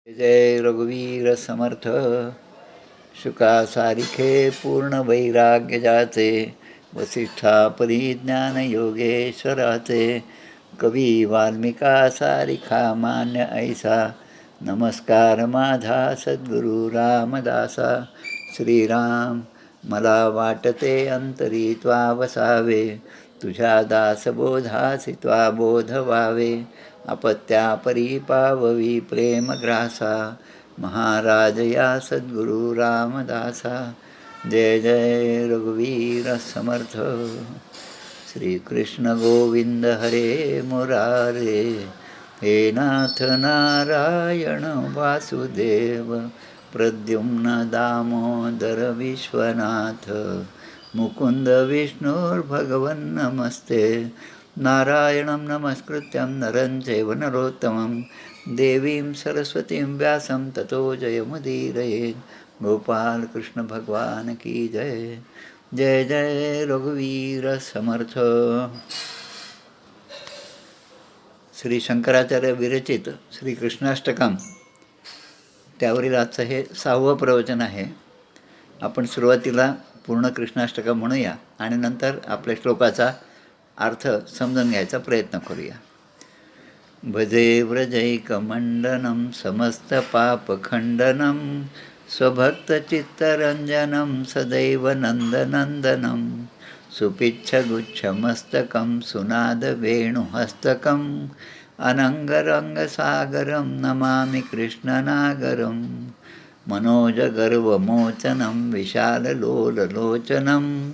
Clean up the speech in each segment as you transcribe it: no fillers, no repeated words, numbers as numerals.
जय रघुवीर समर्थ. शुका सारिखे पूर्ण वैराग्य जाचे, वसिष्ठा परिज्ञान योगेश्वराचे. कवी वाल्मिका सारिखा मान्य ऐसा, नमस्कार माझा सद्गुरु रामदासा. श्रीराम मला वाटते अंतरी त्वा वसावे, तुझ्या दासबोधासी त्वा बोध व्हावे. अपत्या परी पाववी प्रेम ग्रासा, महाराज या सद्गुरु रामदासा. जय जय रघुवीर समर्थ. श्रीकृष्ण गोविंद हरे मुरारे, हे नाथ नारायण वासुदेव. प्रद्युम्न दामोदर विश्वनाथ, मुकुंद विष्णुर्भगवन् नमस्ते. नारायणं नमस्कृत्यं नरं चैव नरोत्तमं, देवीं सरस्वतीं व्यासं ततो जयमुदीरयेत्. गोपाल कृष्ण भगवान की जय. जय जय रघुवीर समर्थ. श्री शंकराचार्य विरचित श्रीकृष्णाष्टकम, त्यावरील आजचं हे 6वं प्रवचन आहे. आपण सुरुवातीला पूर्ण कृष्णाष्टकम म्हणूया आणि नंतर आपल्या श्लोकाचा अर्थ समजून घ्यायचा प्रयत्न करूया. भजे व्रजैकमंडनं समस्तपापखंडनं, स्वभक्तचित्तरंजनं सदैव नन्दनन्दनं. सुपिच्छगुच्छमस्तकं सुनादवेणुहस्तकं, अनङ्गरङ्गसागरं नमामि कृष्णनागरं. मनोजगर्वमोचनं विशाललोललोचनं,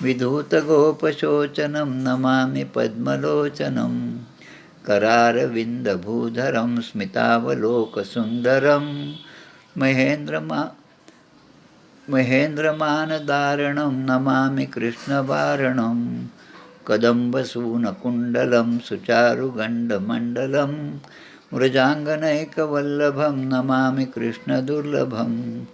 विधूतगोपशोचनं नमामि पद्मलोचनं. करारविन्दभूधरं स्मितावलोकसुन्दरं, महेन्द्रमानदारणं नमामि कृष्णवारणं. कदम्बसूनकुण्डलं सुचारुगण्डमण्डलं, व्रजाङ्गनैकवल्लभं नमामि कृष्णदुर्लभं.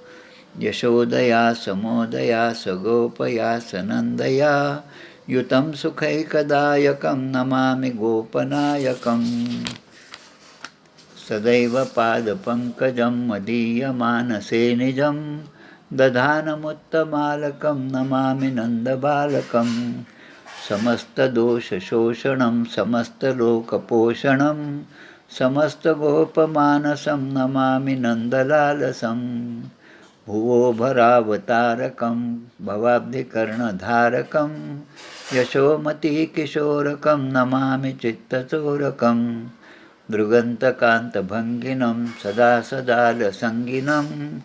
यशोदया समोदया सगोपया सनन्दया, युतं सुखैकदायकं नमामि गोपनायकं. सदैव पादपङ्कजं मदीयमानसे निजं, दधानमुत्तमालकं नमामि नन्दबालकं. समस्तदोषशोषणं समस्तलोकपोषणं, समस्तगोपमानसं नमामि नन्दलालसं. भुवो भरावतारकं भवाब्धिकर्णधारकं, यशोमतीकिशोरकं नमामि चित्तचोरकं. दृगन्तकान्तभङ्गिनं सदा सदालसङ्गिनं,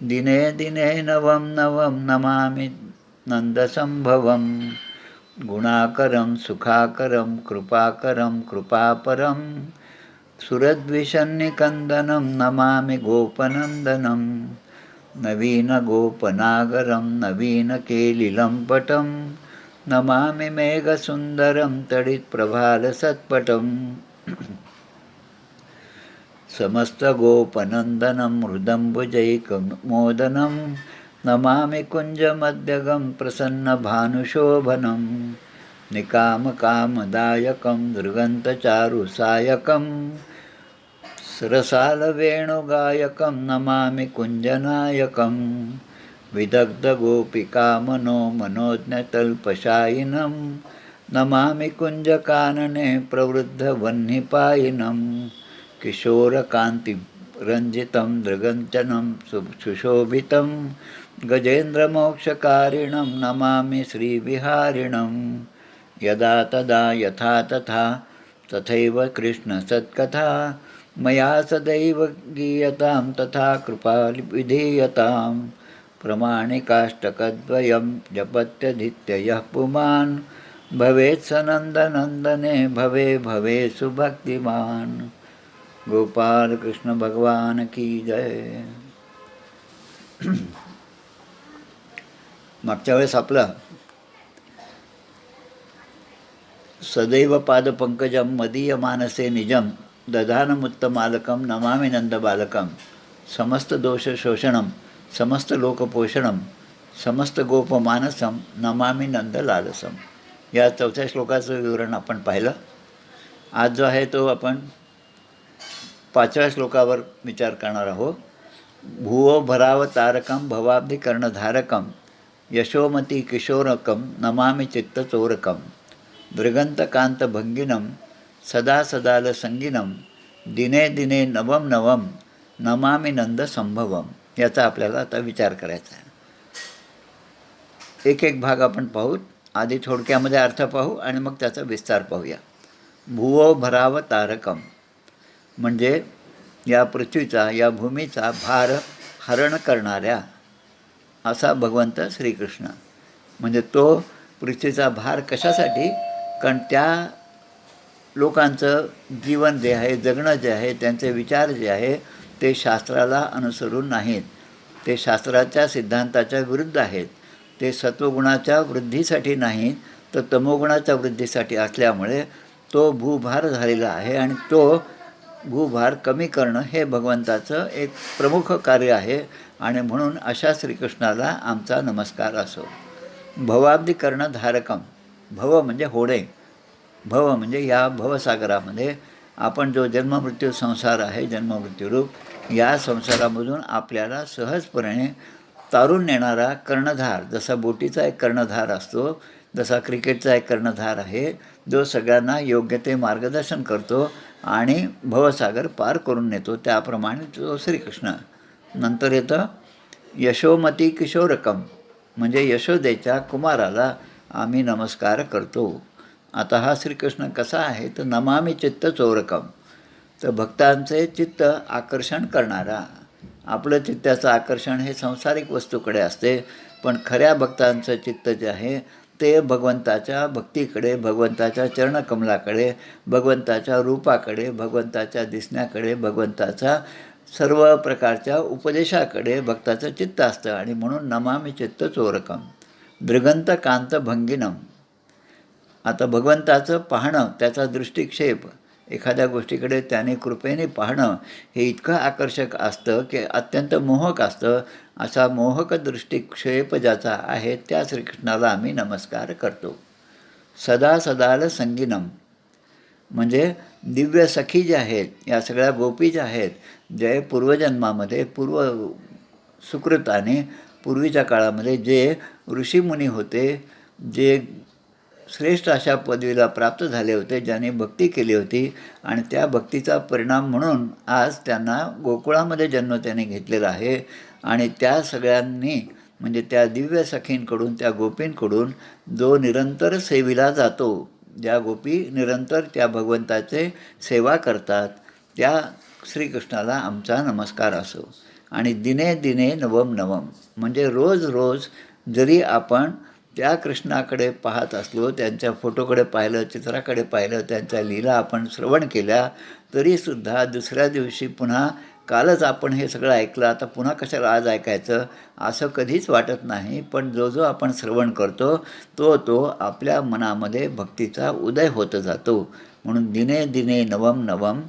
दिने दिने नवं नवं नमामि नन्दसम्भवं. गुणाकरं सुखाकरं कृपाकरं कृपापरं, सुरद्विषन्निकन्दनं नमामि गोपनन्दनं. नवीनगोपनागरं नवीनकेलिलम्पटं, नमामि मेघसुन्दरं तडित्प्रभालसत्पटं. समस्तगोपनन्दनं हृदम्बुजैकमोदनं, नमामि कुञ्जमध्यगं प्रसन्नभानुशोभनं. निकामकामदायकं दृगन्तचारुसायकं, रसालवेणुगायकं नमामि कुञ्जनायकं. विदग्धगोपिकामनो मनोज्ञतल्पशायिनं, नमामि कुञ्जकानने प्रवृद्धवह्निपायिनं. किशोरकान्तिरञ्जितं दृगञ्चनं सुशोभितं, गजेन्द्रमोक्षकारिणं नमामि श्रीविहारिणं. यदा तदा यथा तथा तथैव कृष्णसत्कथा, मया सदैव गीयतां तथा कृपा विधीयतां. प्रमाणिकाष्टकद्वयं जपत्यधीत्य यः पुमान्, भवेत् स नन्दनन्दने भवे भवे सुभक्तिमान्. गोपाल कृष्ण भगवान की जय. मागच्या वेळेस आपलं सदैव पादपंकजं मदीय मानसे निजं, दधानमुत्तमालकं नमामि नन्दबालकं. समस्त दोषशोषणं समस्त लोकपोषणं, समस्त गोपमानसं नमामि नंदलालसं. या 4थ्या श्लोकाचं विवरण आपण पाहिलं. आज जो आहे तो आपण 5व्या श्लोकावर विचार करणार आहोत. भुवो भरावतारकं भवाब्धी कर्णधारकं यशोमती किशोरकं नमामि चित्तचोरकं दृगंतकांतभंगिनं सदा सदालसंगिनं दिने दिने नवं नवं नमामि नंदसंभवम. याचा आपल्याला आता विचार करायचा आहे. एक एक भाग आपण पाहू. आधी थोडक्यामध्ये अर्थ पाहू आणि मग त्याचा विस्तार पाहूया. भुवो भरावतारकं म्हणजे या पृथ्वीचा, या भूमीचा भार हरण करणाऱ्या असा भगवंत श्रीकृष्ण. म्हणजे तो पृथ्वीचा भार कशासाठी? कारण त्या लोकांचं जीवन जे आहे, जगणं जे आहे, त्यांचे विचार जे आहे ते शास्त्राला अनुसरून नाहीत. ते शास्त्राच्या सिद्धांताच्या विरुद्ध आहेत. ते सत्वगुणाच्या वृद्धीसाठी नाहीत तर तमोगुणाच्या वृद्धीसाठी असल्यामुळे तो भूभार झालेला आहे आणि तो भूभार कमी करणं हे भगवंताचं एक प्रमुख कार्य आहे. आणि म्हणून अशा श्रीकृष्णाला आमचा नमस्कार असो. भवाब्धी कर्णधारकं. भव म्हणजे होणे. भव म्हणजे या भवसागरामध्ये आपण जो जन्ममृत्यू संसार आहे, जन्ममृत्यूरूप या संसारामधून आपल्याला सहजपणे तारून नेणारा कर्णधार, जसा बोटीचा एक कर्णधार असतो, जसा क्रिकेटचा एक कर्णधार आहे जो सगळ्यांना योग्य ते मार्गदर्शन करतो आणि भवसागर पार करून नेतो, त्याप्रमाणे तो श्रीकृष्ण. नंतर येतं यशोमती किशोरकम म्हणजे यशोदेच्या कुमाराला आम्ही नमस्कार करतो. आता हा श्रीकृष्ण कसा आहे तर नमामि चित्तचोरकम, तर भक्तांचे चित्त आकर्षण करणारा. आपलं चित्ताचं आकर्षण हे सांसारिक वस्तूकडे असते, पण खऱ्या भक्तांचं चित्त जे आहे ते भगवंताच्या भक्तीकडे, भगवंताच्या चरणकमलाकडे, भगवंताच्या रूपाकडे, भगवंताच्या दिसण्याकडे, भगवंताच्या सर्व प्रकारच्या उपदेशाकडे भक्ताचं चित्त असतं. आणि म्हणून नमामि चित्तचोरकम दृगंतकांतभंगिनं. आता भगवंताचं पाहणं, त्याचा दृष्टिक्षेप, एखाद्या गोष्टीकडे त्याने कृपेने पाहणं हे इतकं आकर्षक असतं की अत्यंत मोहक असतं. असा मोहक दृष्टिक्षेप ज्याचा आहे त्या श्रीकृष्णाला आम्ही नमस्कार करतो. सदा सदाल संगीनम म्हणजे दिव्य सखी जे आहेत, या सगळ्या गोपी ज्या आहेत, जे पूर्वजन्मामध्ये सुकृताने पूर्वीच्या काळामध्ये जे ऋषीमुनी होते, जे श्रेष्ठ अशा पदवीला प्राप्त झाले होते, ज्याने भक्ती केली होती आणि त्या भक्तीचा परिणाम म्हणून आज त्यांना गोकुळामध्ये जन्म त्याने घेतलेला आहे. आणि त्या सगळ्यांनी म्हणजे त्या दिव्य सखींकडून, त्या गोपींकडून जो निरंतर सेवेला जातो, ज्या गोपी निरंतर त्या भगवंताचे सेवा करतात, त्या श्रीकृष्णाला आमचा नमस्कार असो. आणि दिने दिने नवम नवम म्हणजे रोज रोज जरी आपण त्या कृष्णाकडे पाहत असलो, त्यांच्या फोटोकडे पाहिलं, चित्राकडे पाहिलं, त्यांच्या लीला आपण श्रवण केल्या, तरीसुद्धा दुसऱ्या दिवशी पुन्हा कालच आपण हे सगळं ऐकलं, आता पुन्हा कशाला आज ऐकायचं असं कधीच वाटत नाही. पण जो जो आपण श्रवण करतो तो आपल्या मनामध्ये भक्तीचा उदय होत जातो. म्हणून दिने दिने नवम नवम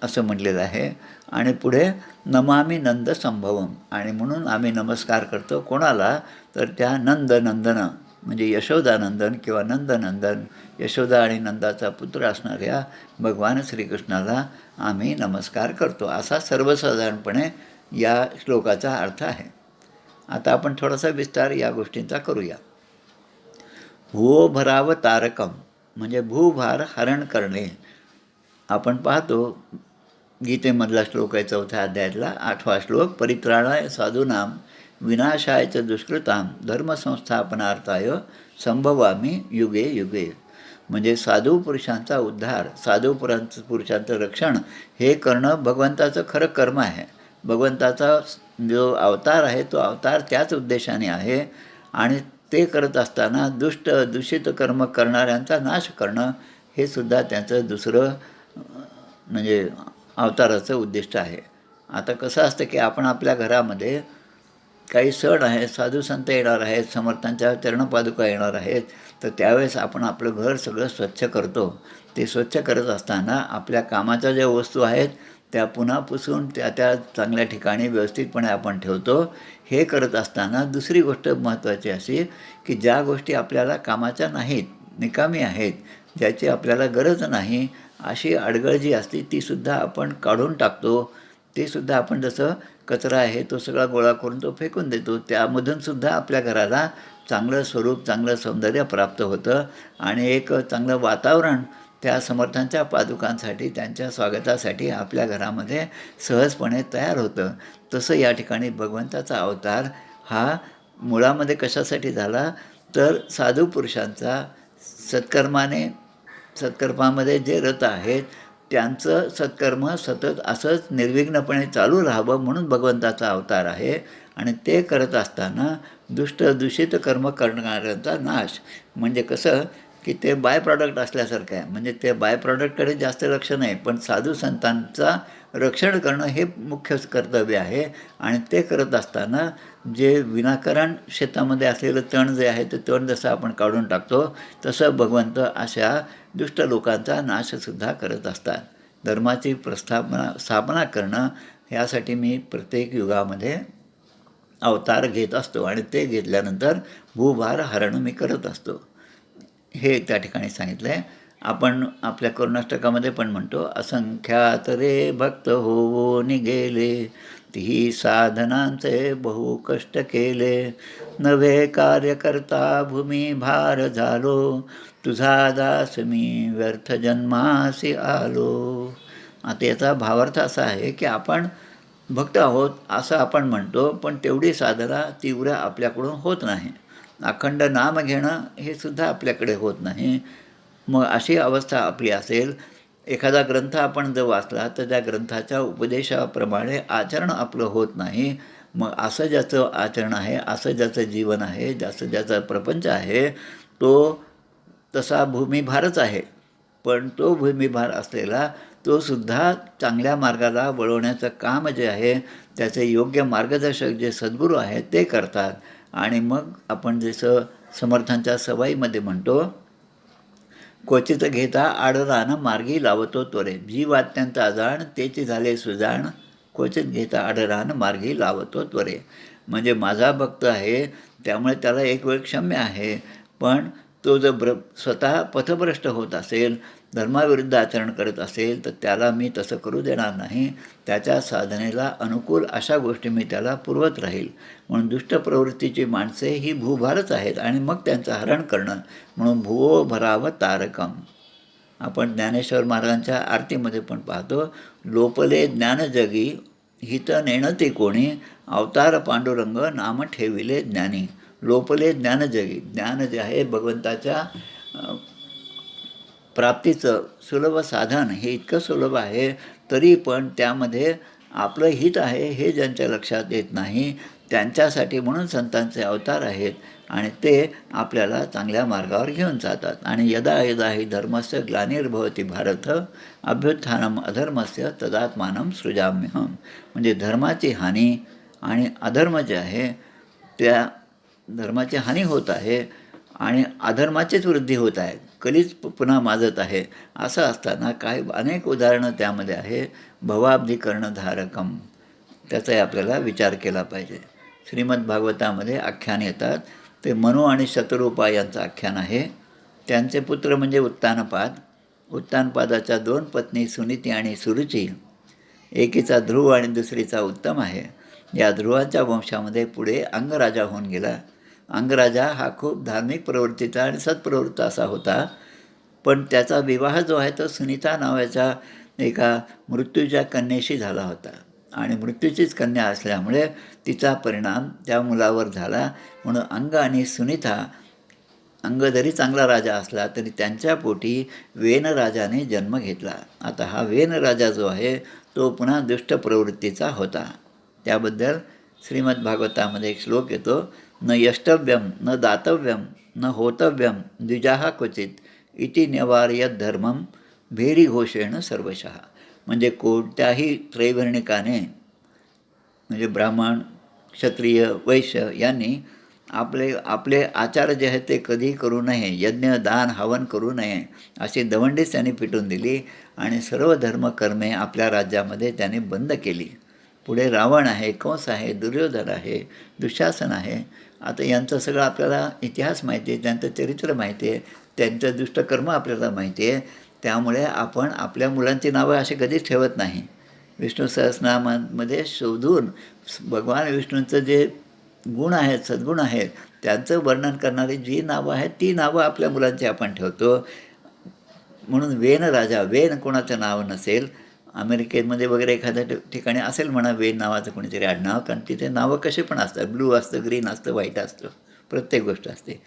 असं म्हटलेलं आहे. आणि पुढे नमामि नंद संभवम. आणि म्हणून आम्ही नमस्कार करतो कोणाला तर त्या नंदन म्हणजे यशोदानंदन किंवा नंदनंदन, यशोदा आणि नंदाचा पुत्र असणाऱ्या भगवान श्रीकृष्णाला आम्ही नमस्कार करतो. असा सर्वसाधारणपणे या श्लोकाचा अर्थ आहे. आता आपण थोडासा विस्तार या गोष्टींचा करूया. भुवो भरावतारकम म्हणजे भूभार हरण करणे. आपण पाहतो गीतेमधला श्लोक आहे 4थ्या अध्यायातला 8वा श्लोक. परित्राणाय साधूनाम विनाशाय च दुष्कृताम धर्मसंस्थापनार्थाय संभवामी युगे युगे. म्हणजे साधू पुरुषांचा उद्धार, साधू पुरुषांचं रक्षण हे करणं भगवंताचं खरं कर्म आहे. भगवंताचा जो अवतार आहे तो अवतार त्याच उद्देशाने आहे. आणि ते करत असताना दूषित कर्म करणाऱ्यांचा नाश करणं हे सुद्धा त्यांचं दुसरं म्हणजे अवताराचं उद्दिष्ट आहे. आता कसं असतं की आपण आपल्या घरामध्ये काही सण आहेत, साधू संत येणार आहेत, समर्थांच्या चरणपादुका येणार आहेत, तर त्यावेळेस आपण आपलं घर सगळं स्वच्छ करतो. ते स्वच्छ करत असताना आपल्या कामाच्या ज्या वस्तू आहेत त्या पुन्हा पुसून त्या चांगल्या ठिकाणी व्यवस्थितपणे आपण ठेवतो. हे करत असताना दुसरी गोष्ट महत्त्वाची अशी की ज्या गोष्टी आपल्याला कामाच्या नाहीत, निकामी आहेत, ज्याची आपल्याला गरज नाही, अशी अडगळ जी असते तीसुद्धा आपण काढून टाकतो. ते सुद्धा आपण जसं कचरा आहे तो सगळा गोळा करून तो फेकून देतो. त्यामधूनसुद्धा आपल्या घराला चांगलं स्वरूप, चांगलं सौंदर्य प्राप्त होतं आणि एक चांगलं वातावरण त्या समर्थांच्या पादुकांसाठी, त्यांच्या स्वागतासाठी आपल्या घरामध्ये सहजपणे तयार होतं. तसं या ठिकाणी भगवंताचा अवतार हा मुळामध्ये कशासाठी झाला, तर साधू पुरुषांचा सत्कर्माने सत्कर्मामध्ये जे रत आहेत त्यांचं सत्कर्म सतत असंच निर्विघ्नपणे चालू राहावं म्हणून भगवंताचा अवतार आहे. आणि ते करत असताना दूषित कर्म करणाऱ्यांचा नाश. म्हणजे कसं की ते बाय प्रॉडक्ट असल्यासारखं आहे. म्हणजे ते बाय प्रॉडक्टकडे जास्त लक्ष नाही, पण साधू संतांचा रक्षण करणं हे मुख्य कर्तव्य आहे. आणि ते करत असताना जे विनाकारण शेतामध्ये असलेलं तण जे आहे ते तण जसं आपण काढून टाकतो तसं भगवंत अशा दुष्ट लोकांचा नाशसुद्धा करत असतात. धर्माची स्थापना करणं यासाठी मी प्रत्येक युगामध्ये अवतार घेत असतो आणि ते घेतल्यानंतर भूभार हरण मी करत असतो, हे त्या ठिकाणी सांगितलं आहे. आपण आपल्या करुणाष्टकामध्ये पण म्हणतो, असंख्यात रे भक्त होवो निगेले, तीही साधनांचे बहु कष्ट केले, नवे कार्य करता भूमी भार झालो, तुझा दास मी व्यर्थ जन्मासी आलो. आता याचा भावार्थ असा आहे की आपण भक्त आहोत असं आपण म्हणतो, पण तेवढी साधना तीव्र आपल्याकडून होत नाही. अखंड नाम घेणं हे सुद्धा आपल्याकडे होत नाही. मग अशी अवस्था आपली असेल, एखादा ग्रंथ आपण जर वाचला तर त्या ग्रंथाच्या उपदेशाप्रमाणे आचरण आपलं होत नाही. मग असं ज्याचं आचरण आहे, असं ज्याचं जीवन आहे, ज्याचा प्रपंच आहे, तो तसा भूमिभारच आहे. पण तो भूमिभार असलेला तोसुद्धा चांगल्या मार्गाला वळवण्याचं काम जे आहे त्याचे योग्य मार्गदर्शक जे सद्गुरू आहेत ते करतात. आणि मग आपण जसं समर्थांच्या सवाईमध्ये म्हणतो, क्वचित घेता आडरान मार्गी लावतो त्वरे, जी वात्यांचा जाण तेची झाले सुजाण, क्वचित घेता आडरान मार्गी लावतो त्वरे. म्हणजे माझा भक्त आहे त्यामुळे त्याला एक वेळ क्षम्य आहे, पण तो जर स्वतः पथभ्रष्ट होत असेल, धर्माविरुद्ध आचरण करत असेल तर त्याला मी तसं करू देणार नाही. त्याच्या साधनेला अनुकूल अशा गोष्टी मी त्याला पुरवत राहील. म्हणून दुष्ट प्रवृत्तीची माणसे ही भूभारच आहेत आणि मग त्यांचं हरण करणं म्हणून भुवो भरावं तारकम. आपण ज्ञानेश्वर महाराजांच्या आरतीमध्ये पण पाहतो, लोपले ज्ञानजगी हित नेणते कोणी, अवतार पांडुरंग नाम ठेविले ज्ञानी. लोपले ज्ञानजगी, ज्ञान जे आहे भगवंताच्या प्राप्तीचं सुलभ साधन हे इतकं सुलभ आहे, तरी पण त्यामध्ये आपलं हित आहे हे ज्यांच्या लक्षात येत नाही त्यांच्यासाठी म्हणून संतांचे अवतार आहेत आणि ते आपल्याला चांगल्या मार्गावर घेऊन जातात. आणि यदा यदा हि धर्मस्य ग्लानिर्भवती भारत, अभ्युत्थानम अधर्मस्य तदात्मानं सृजाम्यहम. म्हणजे धर्माची हानी आणि अधर्म जे आहे त्या धर्माची हानी होत आहे आणि अधर्माचीच वृद्धी होत आहे, कलीच पुन्हा माजत आहे. असं असताना अनेक उदाहरणं त्यामध्ये आहे. भवाब्धीकरणधारकम, त्याचाही आपल्याला विचार केला पाहिजे. श्रीमद भागवतामध्ये आख्यान येतात, ते मनु आणि शतरूपा यांचं आख्यान आहे. त्यांचे पुत्र म्हणजे उत्तानपाद. उत्तानपादाच्या 2 पत्नी सुनीती आणि सुरुची, एकीचा ध्रुव आणि दुसरीचा उत्तम आहे. या ध्रुवाच्या वंशामध्ये पुढे अंगराजा होऊन गेला. अंगराजा हा खूप धार्मिक प्रवृत्तीचा आणि सत्प्रवृत्त असा होता, पण त्याचा विवाह जो आहे तो सुनीता नावाच्या एका मृत्यूच्या कन्येशी झाला होता. आणि मृत्यूचीच कन्या असल्यामुळे तिचा परिणाम त्या मुलावर झाला. म्हणून अंग आणि सुनीता, अंग जरी चांगला राजा असला तरी त्यांच्या पोटी वेनराजाने जन्म घेतला. आता हा वेनराजा जो आहे तो पुन्हा दुष्ट प्रवृत्तीचा होता. त्याबद्दल श्रीमद भागवतामध्ये एक श्लोक येतो, न यष्टव्यम न दातव्यम न होतव्यम द्विजाः क्वचित इति न्यवार्यत धर्मम भेरी घोषेण सर्वशः. म्हणजे कोणत्याही त्रैवर्णिकाने, म्हणजे ब्राह्मण, क्षत्रिय, वैश्य यांनी आपले आचार जे आहेत ते कधी करू नये, यज्ञ दान हवन करू नये अशी दवंडीच त्यांनी पिटून दिली आणि सर्व धर्मकर्मे आपल्या राज्यामध्ये त्यांनी बंद केली. पुढे रावण आहे, कंस आहे, दुर्योधन आहे, दुःशासन आहे. आता यांचं सगळं आपल्याला इतिहास माहिती आहे, त्यांचं चरित्र माहिती आहे, त्यांचं दुष्टकर्म आपल्याला माहिती आहे. त्यामुळे आपण आपल्या मुलांची नावं अशी कधीच ठेवत नाही. विष्णू सहस्रनामामध्ये शोधून भगवान विष्णूंचं जे गुण आहेत, सद्गुण आहेत, त्यांचं वर्णन करणारी जी नावं आहेत ती नावं आपल्या मुलांची आपण ठेवतो. म्हणून वेन राजा, वेन कोणाचं नाव नसेल, अमेरिकेमध्ये वगैरे एखाद्या ठिकाणी असेल म्हणा वेन नावाचं कोणीतरी आडनाव, कारण तिथे नावं कसे पण असतात, ब्लू असतं, ग्रीन असतं, व्हाईट असतं, प्रत्येक गोष्ट असते.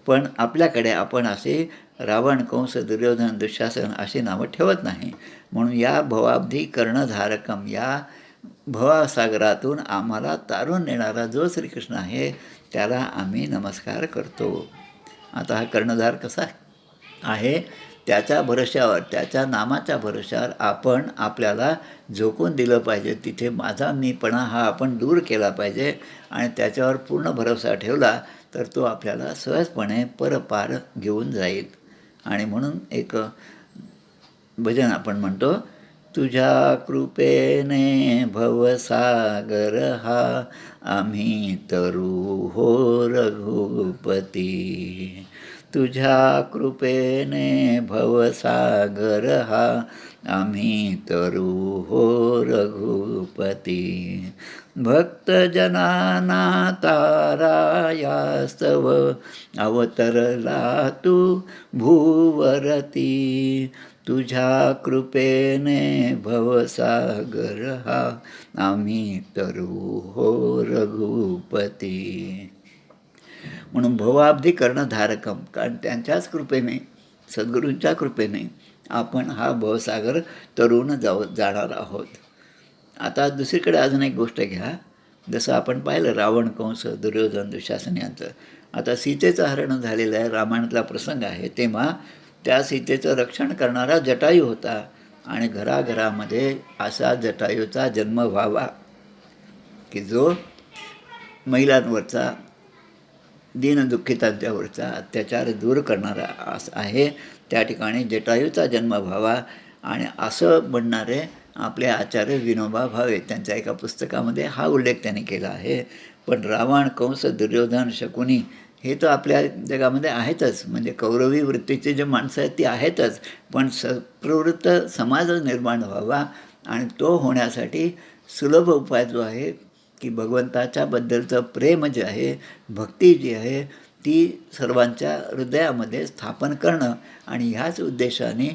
पण आपल्याकडे आपण असे रावण, कंस, दुर्योधन, दुःशासन अशी नावं ठेवत नाही. म्हणून या भवाब्धी कर्णधारकम, या भवसागरातून आम्हाला तारून नेणारा जो श्रीकृष्ण आहे त्याला आम्ही नमस्कार करतो. आता हा कर्णधार कसा आहे, त्याच्या भरोश्यावर, त्याच्या नामाच्या भरोश्यावर आपण आपल्याला झोकून दिलं पाहिजे. तिथे माझा मीपणा हा आपण दूर केला पाहिजे आणि त्याच्यावर पूर्ण भरोसा ठेवला तर तो आपल्याला सहजपणे परपार घेऊन जाईल. आणि म्हणून एक भजन आपण म्हणतो, तुझ्या कृपेने भवसागर हा आम्ही तरू हो रघुपती. तुझ्या कृपेने भवसागर हा आम्ही तरू हो रघुपती. भक्तजनाना तारायास्तव अवतरला तू भूवरती. तुझ्या कृपेने भवसागर हा आम्ही तरू हो रघुपती. म्हणून भवाब्धी कर्णधारकम, कारण त्यांच्याच कृपेने, सद्गुरूंच्या कृपेने आपण हा भवसागर तरुण जाणार आहोत. आता दुसरीकडे अजून एक गोष्ट घ्या. जसं आपण पाहिलं रावण, कंस, दुर्योधन, दुःशासन यांचं. आता सीतेचं हरण झालेलं आहे, रामायणातला प्रसंग आहे. तेव्हा त्या सीतेचं रक्षण करणारा जटायू होता आणि घराघरामध्ये असा जटायूचा जन्म व्हावा की जो महिलांवरचा, दीनदुःखितांच्यावरचा अत्याचार दूर करणारा आहे. त्या ठिकाणी जटायूचा जन्म व्हावा. आणि असं म्हणणारे आपले आचार्य विनोबा भावे, त्यांच्या एका पुस्तकामध्ये हा उल्लेख त्यांनी केला आहे. पण रावण, कंस, दुर्योधन, शकुनी हे तर आपल्या जगामध्ये आहेतच. म्हणजे कौरवी वृत्तीची जे माणसं आहेत ती आहेतच. पण प्रवृत्त समाज निर्माण व्हावा आणि तो होण्यासाठी सुलभ उपाय जो आहे की भगवंताच्याबद्दलचं प्रेम जे आहे, भक्ती जी आहे ती सर्वांच्या हृदयामध्ये स्थापन करणं. आणि ह्याच उद्देशाने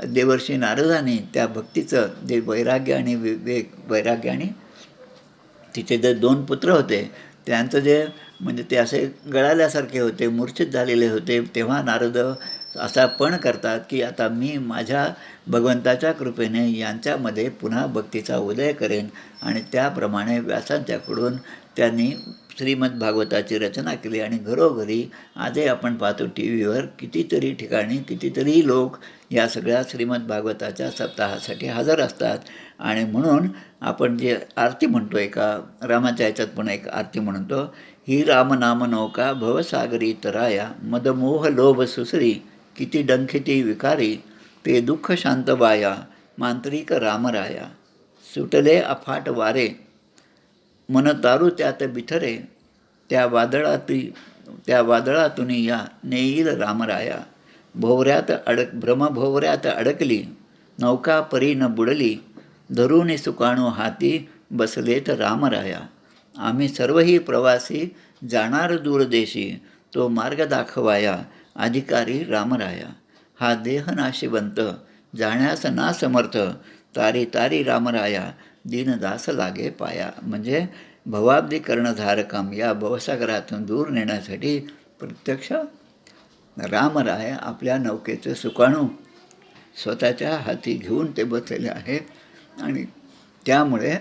देवर्षी नारदांनी त्या भक्तीचं जे वैराग्य आणि वैराग्य आणि तिचे जे 2 पुत्र होते त्यांचं जे म्हणजे ते असे गळाल्यासारखे होते, मूर्छित झालेले होते. तेव्हा नारद असा पण करतात की आता मी माझ्या भगवंताच्या कृपेने यांच्यामध्ये पुन्हा भक्तीचा उदय करेन. आणि त्याप्रमाणे व्यासांच्याकडून त्यांनी श्रीमद भागवताची रचना केली. आणि घरोघरी आजही आपण पाहतो टी व्हीवर कितीतरी ठिकाणी कितीतरी लोक या सगळ्या श्रीमद भागवताच्या सप्ताहासाठी हजर असतात. आणि म्हणून आपण जे आरती म्हणतो, एका रामाच्या ह्याच्यात पण एक आरती म्हणतो, ही रामनाम नौका भवसागरी तराया, मदमोह लोभ सुसरी, किती डंखिती विकारी, ते दुःख शांत बाया, मांत्रिक रामराया. सुटले अफाट वारे, मन तारू त्यात बिथरे, त्या वादळातून या नेईल रामराया. भ्रमभोवऱ्यात अडकली, नौका परी न बुडली, धरून सुकाणू हाती बसलेत रामराया. आम्ही सर्वही प्रवासी जाणार दूरदेशी, तो मार्ग दाखवाया अधिकारी रामराया. हा देह नाशिवंत जाण्यास ना समर्थ, तारी तारी रामराया, दीनदास लागे पाया. म्हणजे भवाब्धी कर्णधारकम, या भवसागरातून दूर नेण्यासाठी प्रत्यक्ष रामराय आपल्या नौकेचं सुकाणू स्वतःच्या हाती घेऊन ते बसलेले आहेत. आणि त्यामुळे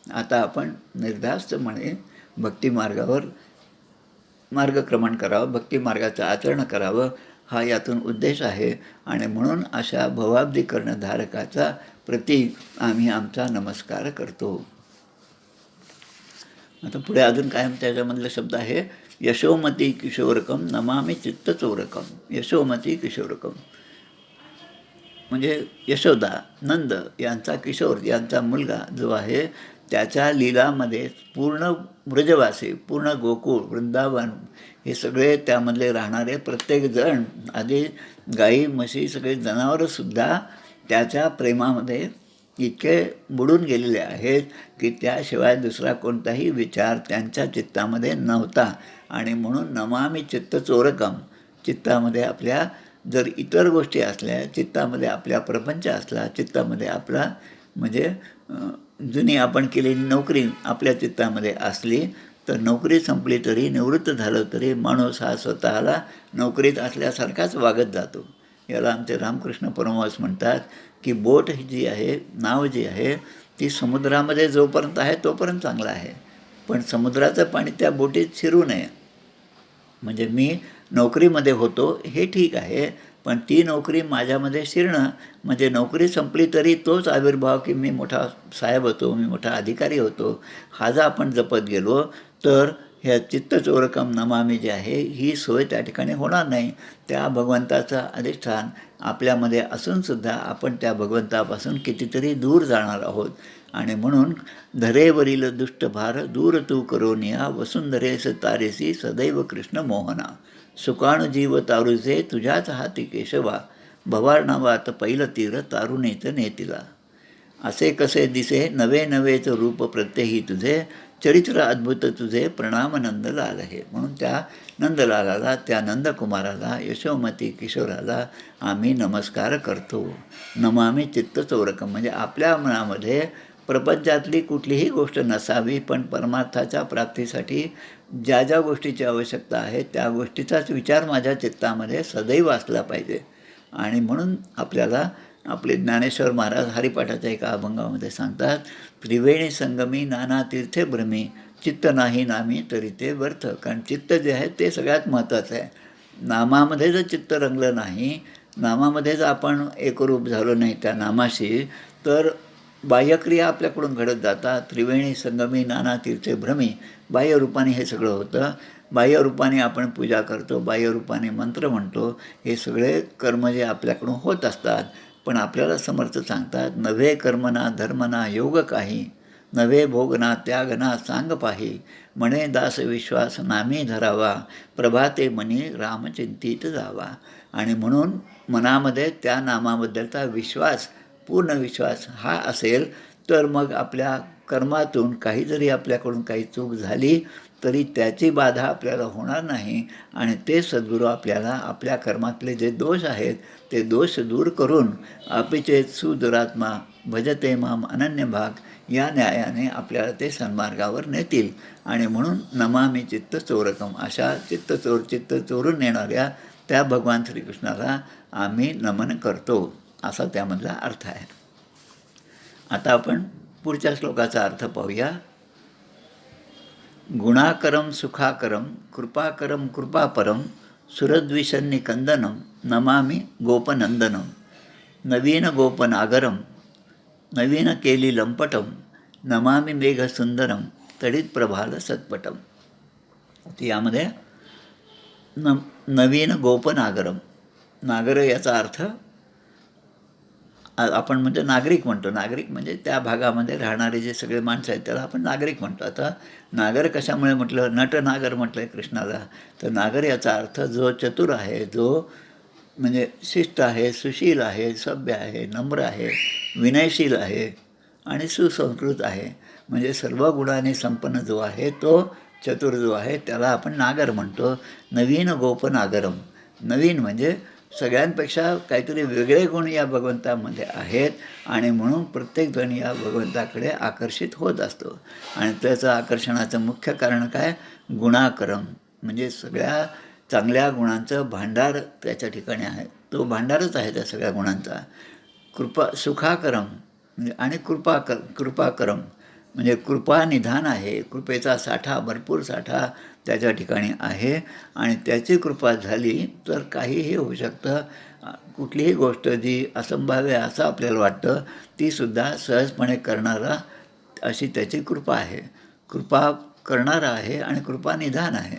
आता आपण निर्धास्तपणे भक्तिमार्गावर मार्गक्रमण करावं, भक्तिमार्गाचं आचरण करावं, हा यातून उद्देश आहे. आणि म्हणून अशा भवाब्धी कर्णधारकाचा प्रती आम्ही आमचा नमस्कार करतो. आता पुढे अजून काय त्याच्यामधला शब्द आहे, यशोमती किशोरकम नमामि चित्तचोरकम. यशोमती किशोरकम म्हणजे यशोदा, नंद यांचा किशोर, यांचा मुलगा जो आहे त्याच्या लीलामध्ये पूर्ण ब्रजवासी, पूर्ण गोकुळ, वृंदावन हे सगळे त्यामधले राहणारे प्रत्येकजण, आधी गाई म्हशी सगळे जनावरंसुद्धा त्याच्या प्रेमामध्ये इतके बुडून गेलेले आहेत की त्याशिवाय दुसरा कोणताही विचार त्यांच्या चित्तामध्ये नव्हता. आणि म्हणून नमामि चित्तचोरकम, चित्तामध्ये आपल्या जर इतर गोष्टी असल्या, चित्तामध्ये आपल्या प्रपंच असला, चित्तामध्ये आपला म्हणजे जुनी आपण केलेली नोकरी आपल्या चित्तामध्ये असली, तर नोकरी संपली तरी, निवृत्त झालं तरी माणूस हा स्वतःला नोकरीत असल्यासारखाच वागत जातो. याला आमचे रामकृष्ण परमहंस म्हणतात की बोट ही जी आहे, नाव जी आहे, ती समुद्रामध्ये जोपर्यंत आहे तोपर्यंत चांगलं आहे, पण समुद्राचं पाणी त्या बोटीत शिरू नये. म्हणजे मी नोकरीमध्ये होतो हे ठीक आहे, पण ती नोकरी माझ्यामध्ये शिरणं म्हणजे नोकरी संपली तरी तोच आविर्भाव की मी मोठा साहेब होतो, मी मोठा अधिकारी होतो, हा जर आपण जपत गेलो तर ह्या चित्तचोरकम नमामी जे आहे ही सोय त्या ठिकाणी होणार नाही. त्या भगवंताचं अधिष्ठान आपल्यामध्ये असूनसुद्धा आपण त्या भगवंतापासून कितीतरी दूर जाणार आहोत. आणि म्हणून धरेवरील दुष्टभार दूर तू करोनिया, वसुंधरेस तारेसी सदैव कृष्ण मोहना, सुकाणुजीव तारुजे तुझ्याच हाती केशवा, भवार्णवात पैल तीर तारुणीच नेतिला. असे कसे दिसे नवे नवेच रूप प्रत्यही तुझे, चरित्र अद्भुत तुझे प्रणाम नंदलाल हे. म्हणून त्या नंदलालाला, त्या नंदकुमाराला, यशोमती किशोराला आम्ही नमस्कार करतो. नमामि चित्तचोरकम म्हणजे आपल्या मनामध्ये प्रपंचातली कुठलीही गोष्ट नसावी, पण परमार्थाच्या प्राप्तीसाठी ज्या ज्या गोष्टीची आवश्यकता आहे त्या गोष्टीचाच विचार माझ्या चित्तामध्ये सदैव असला पाहिजे. आणि म्हणून आपल्याला आपले ज्ञानेश्वर महाराज हरिपाठाच्या एका अभंगामध्ये सांगतात, त्रिवेणी संगमी नाना तीर्थे भ्रमी, चित्त नाही नामी तरी ते व्यर्थ. कारण चित्त जे आहे ते सगळ्यात महत्त्वाचं आहे. नामामध्ये जर चित्त रंगलं नाही, नामामध्ये जर आपण एकरूप झालो नाही त्या नामाशी, तर बाह्यक्रिया आपल्याकडून घडत जातात. त्रिवेणी संगमी नाना तीर्थे भ्रमी, बाह्यरूपाने हे सगळं होतं. बाह्यरूपाने आपण पूजा करतो, बाह्यरूपाने मंत्र म्हणतो, हे सगळे कर्म जे आपल्याकडून होत असतात. पण आपल्याला समर्थ सांगतात, नव्हे कर्मना धर्मना योग काही, नव्हे भोगना त्यागना सांग पाही, म्हणे दास विश्वास नामी धरावा, प्रभाते मनी रामचिंतित जावा. आणि म्हणून मनामध्ये त्या नामाबद्दलचा विश्वास, पूर्ण विश्वास हा असेल तर मग आपल्या कर्मातून काही जरी आपल्याकडून काही चूक झाली तरी त्याची बाधा आपल्याला होणार नाही. आणि ते सद्गुरू आपल्याला आपल्या कर्मातले जे दोष आहेत ते दोष दूर करून अपिचेत सुदुरात्मा भजते माम अनन्य भाग या न्यायाने आपल्याला ते सन्मार्गावर नेतील. आणि म्हणून नमामि चित्तचोरकम, अशा चित्त चोरून नेणाऱ्या त्या भगवान श्रीकृष्णाला आम्ही नमन करतो, असा त्यामधला अर्थ आहे. आता आपण पुढच्या श्लोकाचा अर्थ पाहूया. गुणाकरम सुखाकरम कृपाकरम कृपापरम, सुरद्विषन्निकंदनम नमामि गोपनंदनम, नवीन गोपनागरम नवीन केली लंपटम, नमामि मेघसुंदरम तडित प्रभाल सत्पटम. यामध्ये नवीन गोपनागरम, नागर याचा अर्थ आपण म्हणजे नागरिक म्हणतो. नागरिक म्हणजे त्या भागामध्ये राहणारे जे सगळे माणसं आहेत त्याला आपण नागरिक म्हणतो. आता नागर कशामुळे म्हटलं, नटनागर म्हटलं आहे कृष्णाला, तर नागर याचा अर्थ जो चतुर आहे, जो म्हणजे शिष्ट आहे, सुशील आहे, सभ्य आहे, नम्र आहे, विनयशील आहे आणि सुसंस्कृत आहे. म्हणजे सर्व गुणाने संपन्न जो आहे तो चतुर जो आहे त्याला आपण नागर म्हणतो. नवीन गोपनागरम, नवीन म्हणजे सगळ्यांपेक्षा काहीतरी वेगळे गुण या भगवंतामध्ये आहेत आणि म्हणून प्रत्येकजण या भगवंताकडे आकर्षित होत असतो. आणि त्याचं आकर्षणाचं मुख्य कारण काय, गुणाकरम म्हणजे सगळ्या चांगल्या गुणांचं भांडार त्याच्या ठिकाणी आहे, तो भांडारच आहे त्या सगळ्या गुणांचा. सुखाकरम म्हणजे आणि कृपाकरम म्हणजे कृपानिधान आहे, कृपेचा साठा, भरपूर साठा त्याच्या ठिकाणी आहे. आणि त्याची कृपा झाली तर काहीही होऊ शकतं. कुठलीही गोष्ट जी असंभाव्य असं आपल्याला वाटतं तीसुद्धा सहजपणे करणारा अशी त्याची कृपा आहे. कृपा करणारा आहे आणि कृपानिधान आहे.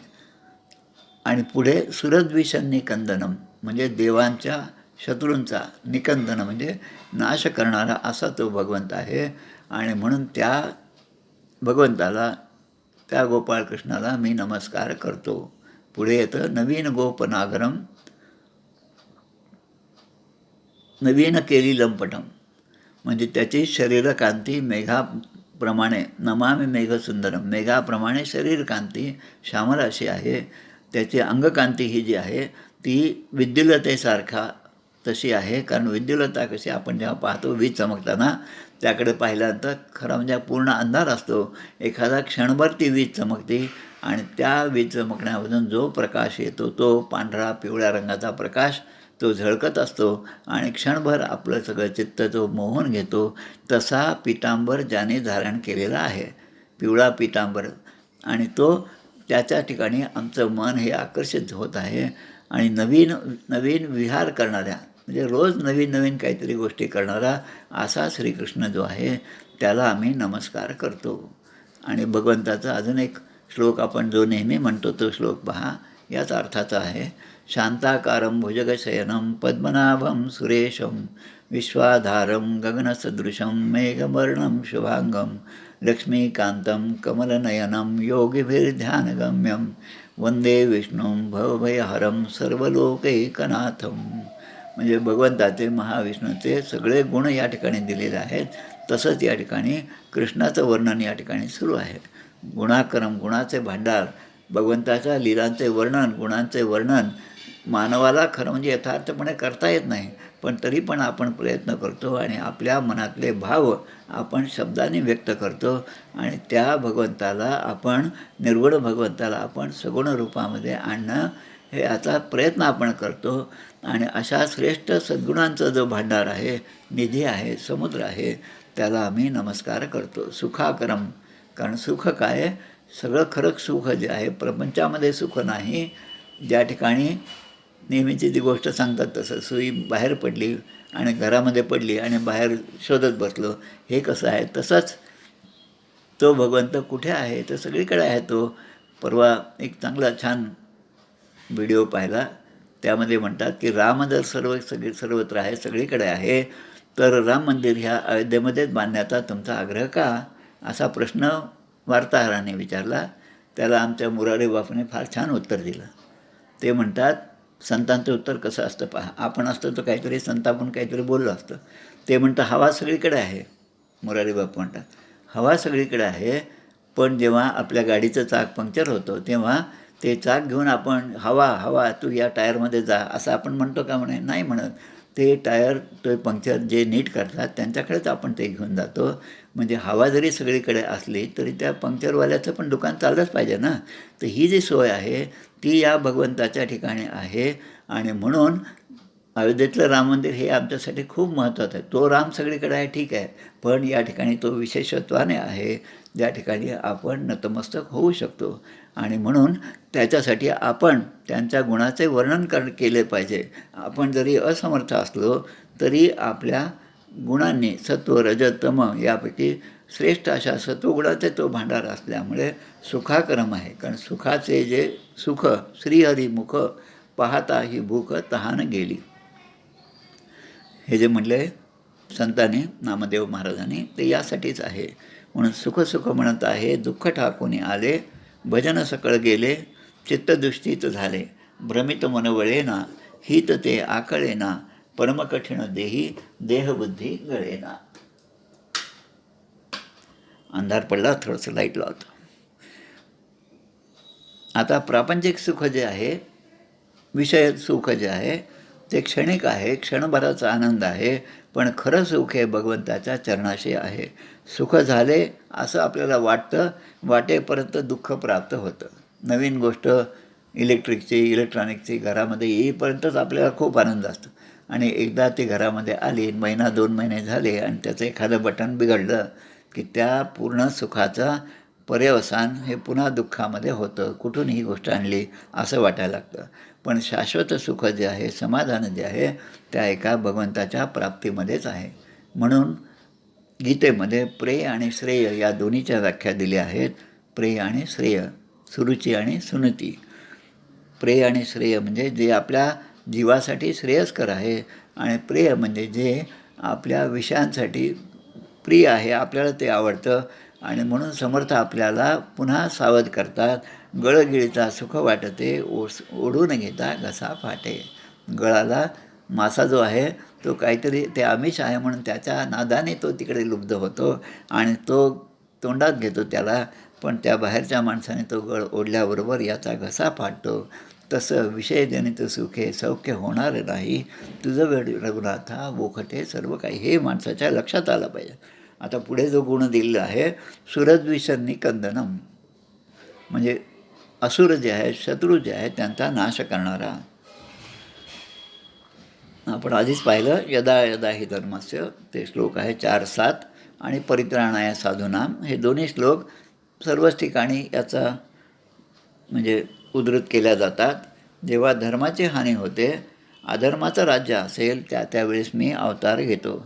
आणि पुढे सुरद्विषन्निकंदनम म्हणजे देवांच्या शत्रूंचा, निकंदन म्हणजे नाश करणारा असा तो भगवंत आहे. आणि म्हणून त्या भगवंताला, त्या गोपाळकृष्णाला मी नमस्कार करतो. पुढे येतं नवीन गोपनागरम नवीन केली लंपटम, म्हणजे त्याची शरीरकांती मेघाप्रमाणे, नमामि मेघसुंदरम, मेघाप्रमाणे शरीरकांती श्यामल अशी आहे. त्याची अंगकांती ही जी आहे ती विद्युलतेसारखा तशी आहे. कारण विद्युलता कशी, आपण जेव्हा पाहतो वीज चमकताना त्याकडे पाहिल्यानंतर खरं म्हणजे पूर्ण अंधार असतो, एखादा क्षणभर ती वीज चमकते आणि त्या वीज चमकण्यामधून जो प्रकाश येतो तो पांढरा पिवळ्या रंगाचा प्रकाश तो झळकत असतो आणि क्षणभर आपलं सगळं चित्त तो मोहून घेतो. तसा पितांबर ज्याने धारण केलेला आहे, पिवळा पितांबर, आणि तो त्याच्या ठिकाणी आमचं मन हे आकर्षित होत आहे. आणि नवीन नवीन विहार करणाऱ्या, म्हणजे रोज नवीन नवीन काहीतरी गोष्टी करणारा असा श्रीकृष्ण जो आहे त्याला आम्ही नमस्कार करतो. आणि भगवंताचा अजून एक श्लोक आपण जो नेहमी म्हणतो तो श्लोक पहा, याच अर्थाचा आहे. शांताकारं भुजगशयनं पद्मनाभं सुरेशं विश्वाधारं गगनसदृशं मेघवर्णं शुभांगं लक्ष्मीकान्तं कमलनयनं योगिभिर्ध्यानगम्यं वंदे विष्णुं भवभयहरं सर्वलोकैकनाथं. म्हणजे भगवंताचे, महाविष्णूचे सगळे गुण या ठिकाणी दिलेले आहेत. तसंच या ठिकाणी कृष्णाचं वर्णन या ठिकाणी सुरू आहे. गुणाकरम, गुणाचे भांडार, भगवंताच्या लीलांचे वर्णन, गुणांचे वर्णन मानवाला खरं म्हणजे यथार्थपणे करता येत नाही, पण तरी पण आपण प्रयत्न करतो आणि आपल्या मनातले भाव आपण शब्दांनी व्यक्त करतो. आणि त्या भगवंताला आपण, निर्गुण भगवंताला आपण सगुण रूपामध्ये आणणं हे याचा प्रयत्न आपण करतो. आणि अशा श्रेष्ठ सद्गुणांचा जो भांडार आहे, निधी आहे, समुद्र आहे, त्याला आम्ही नमस्कार करतो. सुखाकरम, कारण सुख काय, सगळं खरं सुख जे आहे प्रपंचामध्ये सुख नाही. ज्या ठिकाणी नेहमीची जी गोष्ट सांगतात तसं, सुई बाहेर पडली आणि घरामध्ये पडली आणि बाहेर शोधत बसलो, हे कसं आहे, तसंच तो भगवंत कुठे आहे, तर सगळीकडे आहे तो. परवा एक चांगला छान व्हिडिओ पाहिला, त्यामध्ये म्हणतात की राम जर सर्वत्र आहे, सगळीकडे आहे, तर राम मंदिर ह्या अयोध्येमध्येच बांधण्याचा तुमचा आग्रह का, असा प्रश्न वार्ताहराने विचारला. त्याला आमच्या मुरारी बापूने फार छान उत्तर दिलं. ते म्हणतात, संतांचं उत्तर कसं असतं पहा, आपण असतं तर काहीतरी संतापून काहीतरी बोललो असतं. ते म्हणतं हवा सगळीकडे आहे. मुरारी बापू म्हणतात हवा सगळीकडे आहे, पण जेव्हा आपल्या गाडीचं चाक पंक्चर होतं तेव्हा ते चाक घेऊन आपण हवा हवा तू या टायरमध्ये जा असं आपण म्हणतो का, म्हणे नाही म्हणत. ते टायर, तो पंक्चर जे नीट करतात त्यांच्याकडेच आपण ते घेऊन जातो. म्हणजे हवा जरी सगळीकडे असली तरी त्या पंक्चरवाल्याचं पण दुकान चाललंच पाहिजे ना. तर ही जी सोय आहे ती या भगवंताच्या ठिकाणी आहे. आणि म्हणून अयोध्येतलं राम मंदिर हे आमच्यासाठी खूप महत्त्वाचं आहे. तो राम सगळीकडे आहे ठीक आहे, पण या ठिकाणी तो विशेषत्वाने आहे, ज्या ठिकाणी आपण नतमस्तक होऊ शकतो. आणि म्हणून त्याच्यासाठी आपण त्यांच्या गुणाचे वर्णन केले पाहिजे. आपण जरी असमर्थ असलो तरी आपल्या गुणांनी, सत्व रज तम यापैकी श्रेष्ठ अशा सत्वगुणाचे तो भांडार असल्यामुळे सुखाकरम आहे. कारण सुखाचे जे सुख, श्रीहरिमुख पाहता ही भूक तहान गेली, हे जे म्हणले संतांनी, नामदेव महाराजांनी, ते यासाठीच आहे. म्हणून सुख सुख म्हणत आहे, दुःख ठाकून आले, भजन सकळ गेले, चित्तदुष्टीत झाले, भ्रमित मन वळेना, हित ते आकळेना, परमकठीण देही देहबुद्धी गळेना. अंधार पडला, थोडंसं लाईट लावतो. आता प्रापंचिक सुख जे आहे, विषय सुख जे आहे ते क्षणिक आहे, क्षणभराचा आनंद आहे, पण खरं सुख हे भगवंताच्या चरणाशी आहे. सुख झाले असं आपल्याला वाटतं, वाटेपर्यंत दुःख प्राप्त होतं. नवीन गोष्ट इलेक्ट्रॉनिकची घरामध्ये येईपर्यंतच आपल्याला खूप आनंद असतो, आणि एकदा ती घरामध्ये आली, महिना 2 महिने झाले आणि त्याचं एखादं बटन बिघडलं की त्या पूर्ण सुखाचा पर्यवसान हे पुन्हा दुःखामध्ये होतं. कुठून ही गोष्ट आणली असं वाटायला लागतं. पण शाश्वत सुख जे आहे, समाधान जे आहे, त्या एका भगवंताच्या प्राप्तीमध्येच आहे. म्हणून गीतेमध्ये प्रेय आणि श्रेय या दोन्हीच्या व्याख्या दिल्या आहेत. प्रेय आणि श्रेय, सुरुची आणि सुनती. प्रेय आणि श्रेय म्हणजे जे आपल्या जीवासाठी श्रेयस्कर आहे, आणि प्रेय म्हणजे जे आपल्या विषयांसाठी प्रिय आहे, आपल्याला ते आवडतं, आणि म्हणून समर्थ आपल्याला पुन्हा सावध करतात. गळगिळीचा सुख वाटते ओढून घेता घसा फाटे. गळाला मासा जो आहे तो काहीतरी ते आमिष आहे म्हणून त्याच्या नादाने तो तिकडे लुब्ध होतो आणि तो तोंडात घेतो त्याला, पण त्या बाहेरच्या माणसाने तो गळ ओढल्याबरोबर याचा घसा फाटतो. तसं विषयजनित सुखे सौख्य होणार नाही, तुझं वेळ रघुनाथा बोखटे सर्व काही, हे माणसाच्या लक्षात आलं पाहिजे. आता पुढे जो गुण दिलेला आहे सुरद्विषन्नी कंदनम, म्हणजे असुर जे आहे, शत्रू जे आहे त्यांचा नाश करणारा. आपण आधीच पाहिलं यदा यदा हि धर्मस्य, ते श्लोक आहे 4-7, आणि परित्राणाय साधूनाम, हे दोन्ही श्लोक सर्वच ठिकाणी याचा म्हणजे उद्धृत केल्या जातात. जेव्हा धर्माची हानी होते, अधर्माचं राज्य असेल त्यावेळेस मी अवतार घेतो.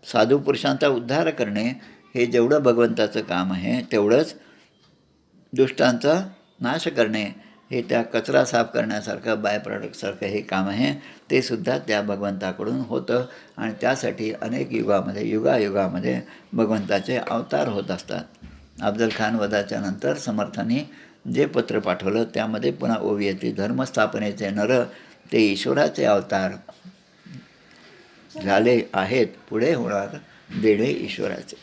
साधू पुरुषांचा उद्धार करणे हे जेवढं भगवंताचं काम आहे, तेवढंच दुष्टांचा नाश करणे हे त्या कचरा साफ करण्यासारखं बाय प्रॉडक्टसारखं हे काम आहे, ते सुद्धा त्या भगवंताकडून होतं. आणि त्यासाठी अनेक युगायुगामध्ये भगवंताचे अवतार होत असतात. अफजल खान वधाच्या नंतर समर्थांनी जे पत्र पाठवलं त्यामध्ये पुन्हा ओवी येते, धर्मस्थापनेचे नर ते ईश्वराचे अवतार झाले आहेत, पुढे होणार देणे ईश्वराचे,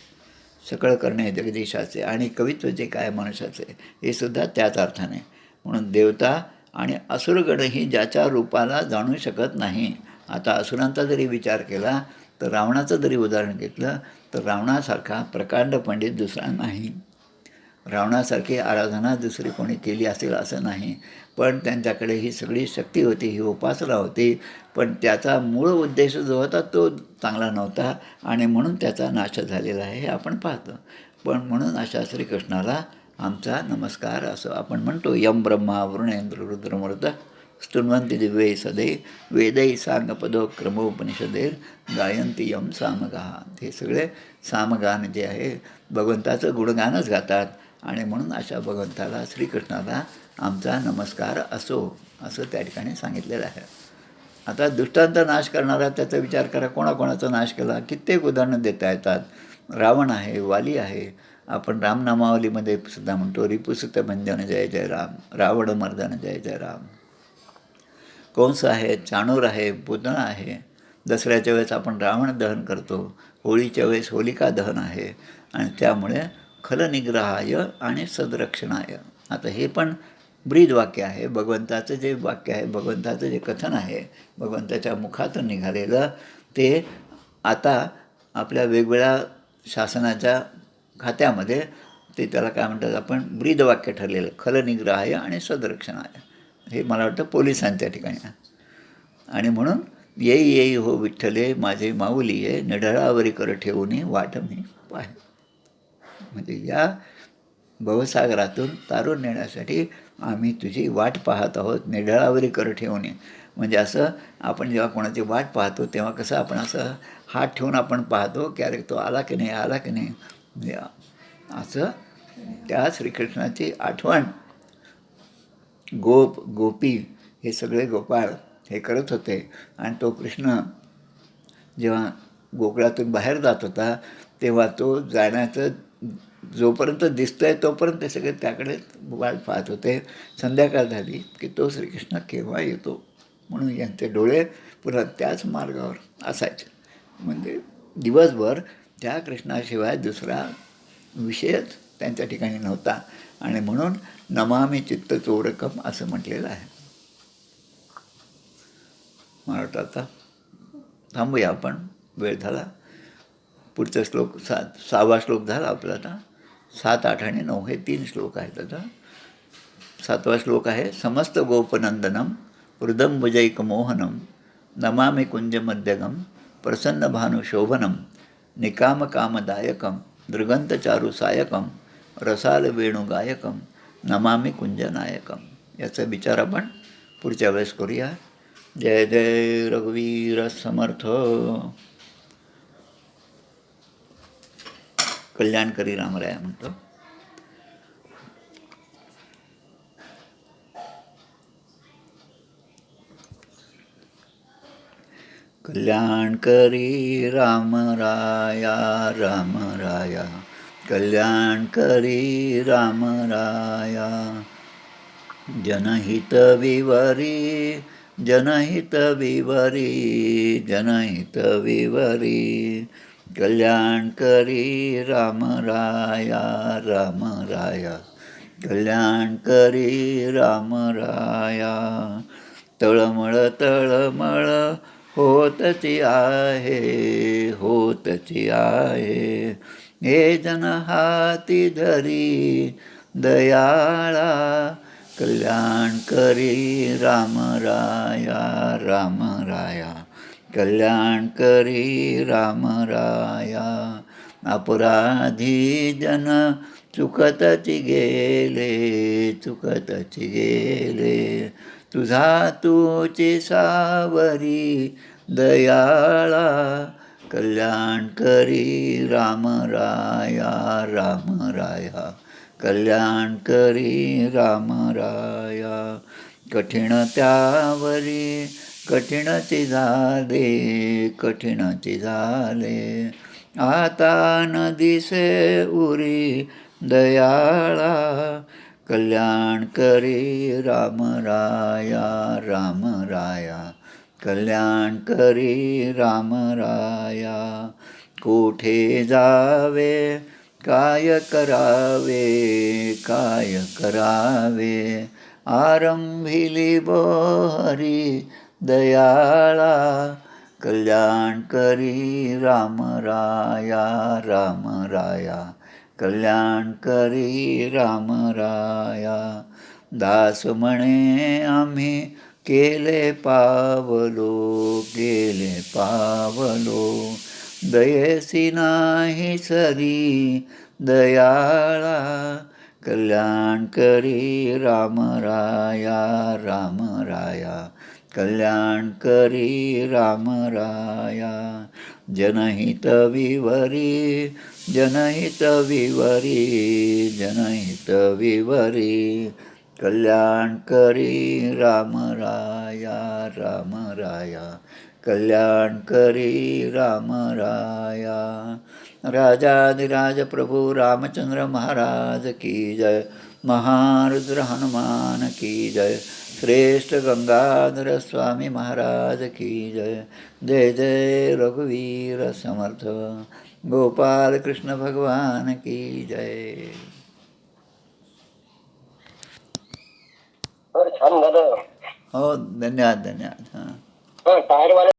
सकळ करणे जगदीशाचे, आणि कवित्व जे काय मनुष्याचे, हे सुद्धा त्याच अर्थाने. म्हणून देवता आणि असुरगणही ज्याच्या रूपाला जाणू शकत नाही. आता असुरांचा जरी विचार केला तर रावणाचं जरी उदाहरण घेतलं तर रावणासारखा प्रकांड पंडित दुसरा नाही. रावणासारखी आराधना दुसरी कोणी केली असेल असं नाही, पण त्यांच्याकडे ही सगळी शक्ती होती, ही उपासना होती, पण त्याचा मूळ उद्देश जो होता तो चांगला नव्हता आणि म्हणून त्याचा नाश झालेला आहे हे आपण पाहतो. पण म्हणून अशा श्रीकृष्णाला आमचा नमस्कार असं आपण म्हणतो. यम ब्रह्मा वरुणेंद्र रुद्रमूर्त स्तुन्वन्ति दिव्ये सदे वेदै सांगपदो क्रमोपनिषदेर गायंती यम सामगाह. हे सगळे सामगान जे आहे भगवंताचं गुणगानच गातात आणि म्हणून अशा भगवंताला श्रीकृष्णाला आमचा नमस्कार असो असं त्या ठिकाणी सांगितलेलं आहे. आता दुष्टांचा नाश करणारा त्याचा विचार करा, कोणाकोणाचा नाश केला कित्येक उदाहरणं देता येतात. रावण आहे, वाली आहे, आपण रामनामावलीमध्ये सुद्धा म्हणतो रिपुसुत भंजन जय जय राम, रावण मर्दन जय जय राम. कंस आहे, चाणूर आहे, पुतना आहे. दसऱ्याच्या वेळेस आपण रावण दहन करतो, होळीच्या वेळेस होलिका दहन आहे, आणि त्यामुळे खलनिग्रहाय आणि सदरक्षणाय. आता हे पण ब्रीद वाक्य आहे, भगवंताचं जे वाक्य आहे, भगवंताचं जे कथन आहे, भगवंताच्या मुखातून निघालेलं, ते आता आपल्या वेगवेगळ्या शासनाच्या खात्यामध्ये ते त्याला काय म्हणतात आपण ब्रीद वाक्य ठरलेलं, खलनिग्रहाय आणि सदरक्षणाय. हे मला वाटतं पोलिसांच्या ठिकाणी आहे. आणि म्हणून येई येई हो विठ्ठले माझे माऊली ये, निढळावरी कर ठेवून वाट मी पाहे. म्हणजे या भवसागरातून तारून नेण्यासाठी आम्ही तुझी वाट पाहत आहोत, निढळावरी कर ठेवून. म्हणजे असं आपण जेव्हा कोणाची वाट पाहतो तेव्हा कसं आपण असं हात ठेवून आपण पाहतो की अरे तो आला की नाही, आला की नाही, म्हणजे असं त्या श्रीकृष्णाची आठवण गोपी हे सगळे गोपाळ हे करत होते. आणि तो कृष्ण जेव्हा गोकुळातून बाहेर जात होता तेव्हा तो जाण्याचं जोपर्यंत दिसतोय तोपर्यंत ते सगळे त्याकडे वाट पाहत होते. संध्याकाळ झाली की तो श्रीकृष्ण केव्हा येतो म्हणून यांचे डोळे पुन्हा त्याच मार्गावर असायचे. म्हणजे दिवसभर त्या कृष्णाशिवाय दुसरा विषयच त्यांच्या ठिकाणी नव्हता. आणि म्हणून नमामि चित्त चोरकम असं म्हटलेलं आहे. मला वाटतं आता थांबूया आपण, वेळ झाला. पुढचा श्लोक 6वा श्लोक झाला आपला. आता 7, 8 आणि 9 हे 3 श्लोक आहेत. आता 7वा श्लोक आहे समस्त गोपनंदनम हृदंबुजैकमोहनम नमामि कुंजमध्यगम प्रसन्न भानुशोभनम निकामकामदायकम दृगंतचारु सायकम रसाल वेणुगायकम नमामि कुंजनायकम. याचा विचार आपण पुढच्या वेळेस करूया. जय जय रघुवीर समर्थ. कल्याणकरी रामराया म्हणतो. कल्याणकरी रामराया रामराया कल्याण करी राम राया. जनहित विवरी जनहित विवरी जनहित विवरी. कल्याण करी राम राया राम राया. कल्याण करी राम राया. तळमळ तळमळ होतची आहे होतची आहे. हे जन हाती धरी दयाळा. कल्याण करी राम राया राम राया. कल्याण करी राम राया. अपराधी जन चुकतची गेले चुकतची गेले. तुझा तूची सावरी दयाळा. कल्याण करी राम राया राम राया. कल्याण करी राम राया. कठीण त्यावरी कठीणची झाले कठीणची झाले. आता न दिसे उरी दयाळा. कल्याण करी राम राया राम राया. कल्याण करी राम राया. कोठे जावे काय करावे काय करावे. आरंभिली बोहरी दयाळा. कल्याण करी राम राया राम राया. कल्याण करी राम राया. दास म्हणे आम्ही केले पावलो केले पावलो. दयेसी नाही सरी दयाळा. कल्याण करी राम राया राम राया. कल्याण करी राम राया. जनहित विवरी जनहित विवरी जनहित विवरी. कल्याण करी राम राया राम राया. कल्याण करी राम राया. राजाधिराज प्रभु रामचंद्र महाराज की जय. महारुद्र हनुमान की जय. श्रेष्ठ गंगाधर स्वामी महाराज की जय. जय जय रघुवीर समर्थ. गोपाल कृष्ण भगवान की जय. छान झालं. हो धन्यवाद धन्यवाद. हां टायर वाले